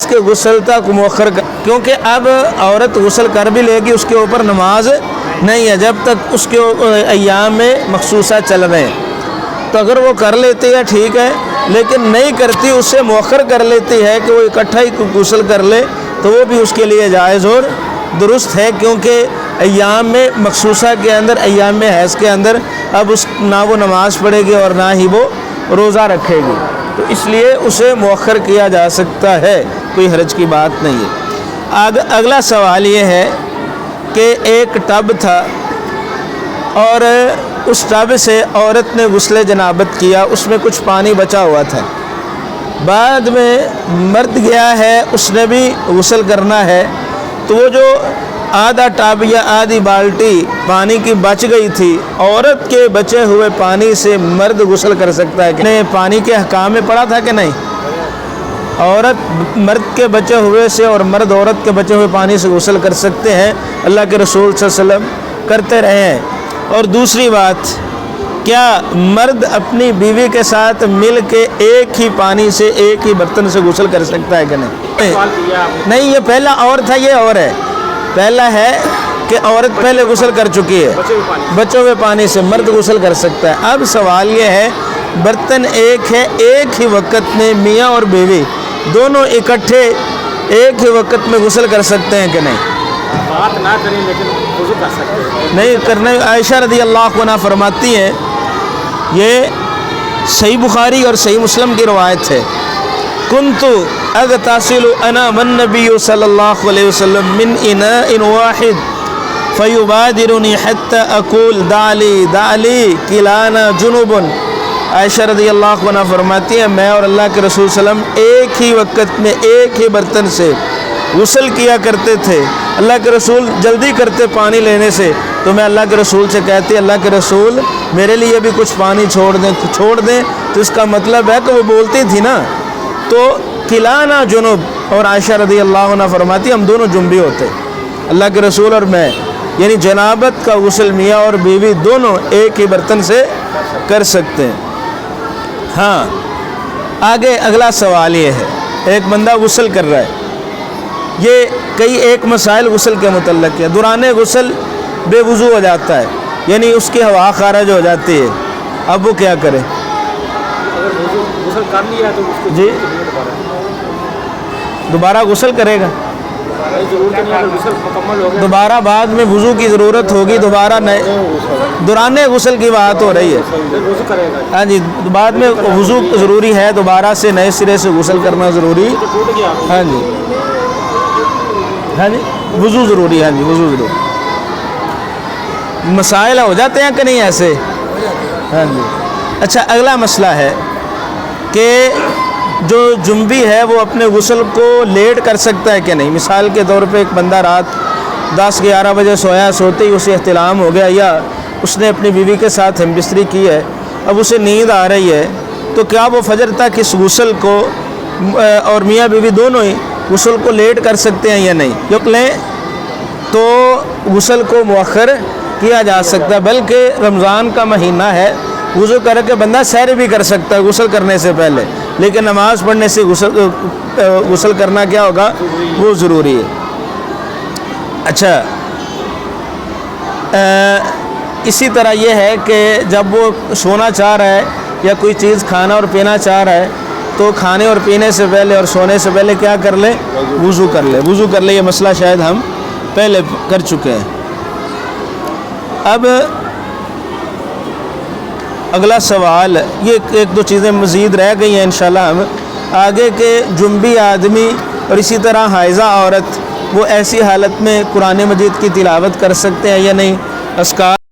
کے غسل تک مؤخر کیونکہ اب عورت غسل کر بھی لے گی، اس کے اوپر نماز نہیں ہے جب تک اس کے ایام میں مخصوصہ چل رہے ہیں۔ تو اگر وہ کر لیتی ہے ٹھیک ہے، لیکن نہیں کرتی، اس سے مؤخر کر لیتی ہے کہ وہ اکٹھا ہی غسل کر لے، تو وہ بھی اس کے لیے جائز اور درست ہے، کیونکہ ایام میں مخصوصہ کے اندر، ایام میں حیض کے اندر اب نہ وہ نماز پڑھے گی اور نہ ہی وہ روزہ رکھے گی، تو اس لیے اسے مؤخر کیا جا سکتا ہے، کوئی حرج کی بات نہیں ہے۔ اگلا سوال یہ ہے کہ ایک ٹب تھا اور اس ٹب سے عورت نے غسل جنابت کیا، اس میں کچھ پانی بچا ہوا تھا، بعد میں مرد گیا ہے، اس نے بھی غسل کرنا ہے، تو وہ جو آدھا ٹب یا آدھی بالٹی پانی کی بچ گئی تھی، عورت کے بچے ہوئے پانی سے مرد غسل کر سکتا ہے کہ نہیں؟ پانی کے احکام میں پڑھا تھا کہ نہیں؟ عورت مرد کے بچے ہوئے سے اور مرد عورت کے بچے ہوئے پانی سے غسل کر سکتے ہیں، اللہ کے رسول صلی اللہ علیہ وسلم کرتے رہے ہیں۔ اور دوسری بات، کیا مرد اپنی بیوی کے ساتھ مل کے ایک ہی پانی سے ایک ہی برتن سے غسل کر سکتا ہے کہ نہیں؟ نہیں، یہ پہلا اور تھا، یہ اور ہے۔ پہلا ہے کہ عورت پہلے غسل کر چکی ہے، بچے ہوئے پانی سے مرد غسل کر سکتا ہے۔ اب سوال یہ ہے، برتن ایک ہے، ایک ہی وقت میں میاں اور بیوی دونوں اکٹھے ایک ہی وقت میں غسل کر سکتے ہیں کہ نہیں؟ بات نہ کریں لیکن وضو کر سکتے ہیں، نہیں کرنے۔ عائشہ رضی اللہ عنہا فرماتی ہیں، یہ صحیح بخاری اور صحیح مسلم کی روایت ہے، کنت اغتسل انا والنبی صلی اللہ علیہ وسلم من اناء واحد فیبادرنی حتی اقول دعلی دعلی کلانا جنوب۔ عائشہ رضی اللہ عنہ فرماتی ہیں، میں اور اللہ کے رسول صلی اللہ علیہ وسلم ایک ہی وقت میں ایک ہی برتن سے غسل کیا کرتے تھے، اللہ کے رسول جلدی کرتے پانی لینے سے، تو میں اللہ کے رسول سے کہتی، اللہ کے رسول میرے لیے بھی کچھ پانی چھوڑ دیں، تو اس کا مطلب ہے کہ وہ بولتی تھی نا، تو کلانا جنوب، اور عائشہ رضی اللہ عنہ فرماتی ہم دونوں جنبی ہوتے، اللہ کے رسول اور میں، یعنی جنابت کا غسل میاں اور بیوی دونوں ایک ہی برتن سے کر سکتے ہیں۔ ہاں، آگے اگلا سوال یہ ہے، ایک بندہ غسل کر رہا ہے، یہ کئی ایک مسائل غسل کے متعلق ہے۔ دوران غسل بے وضو ہو جاتا ہے، یعنی اس کی ہوا خارج ہو جاتی ہے، اب وہ کیا کرے؟ اگر غسل کر لیا تو اس کو جی دوبارہ غسل کرے گا، ضرورت نہیں، اگر غسل مکمل ہو گیا دوبارہ بعد میں وضو کی ضرورت ہوگی، دوبارہ نئے دوران غسل کی بات ہو رہی ہے۔ وضو کرے گا، ہاں جی، بعد میں وضو ضروری ہے، دوبارہ سے نئے سرے سے غسل کرنا ضروری، ٹوٹ گیا، ہاں جی ہاں جی، وضو ضروری، ہاں جی وضو ضروری۔ مسائل ہو جاتے ہیں کہ نہیں ایسے؟ ہاں جی۔ اچھا، اگلا مسئلہ ہے کہ جو جنبی ہے وہ اپنے غسل کو لیٹ کر سکتا ہے کہ نہیں؟ مثال کے طور پہ ایک بندہ رات 10-11 بجے سویا، سوتے ہی اسے احتلام ہو گیا، یا اس نے اپنی بیوی کے ساتھ ہم بستری کی ہے، اب اسے نیند آ رہی ہے، تو کیا وہ فجر تک اس غسل کو اور میاں بیوی دونوں ہی غسل کو لیٹ کر سکتے ہیں یا نہیں؟ جو لیں تو غسل کو مؤخر کیا جا سکتا ہے، بلکہ رمضان کا مہینہ ہے، وضو کر کے بندہ سحر بھی کر سکتا ہے غسل کرنے سے پہلے، لیکن نماز پڑھنے سے غسل کرنا کیا ہوگا؟ وہ ضروری ہے۔ اچھا، اسی طرح یہ ہے کہ جب وہ سونا چاہ رہا ہے یا کوئی چیز کھانا اور پینا چاہ رہا ہے، تو کھانے اور پینے سے پہلے اور سونے سے پہلے کیا کر لے؟ وضو کر لے، وضو کر لے۔ یہ مسئلہ شاید ہم پہلے کر چکے ہیں۔ اب اگلا سوال، یہ ایک دو چیزیں مزید رہ گئی ہیں، انشاءاللہ ہم آگے کے جنبی آدمی اور اسی طرح حائضہ عورت وہ ایسی حالت میں قرآن مجید کی تلاوت کر سکتے ہیں یا نہیں؟ اذکار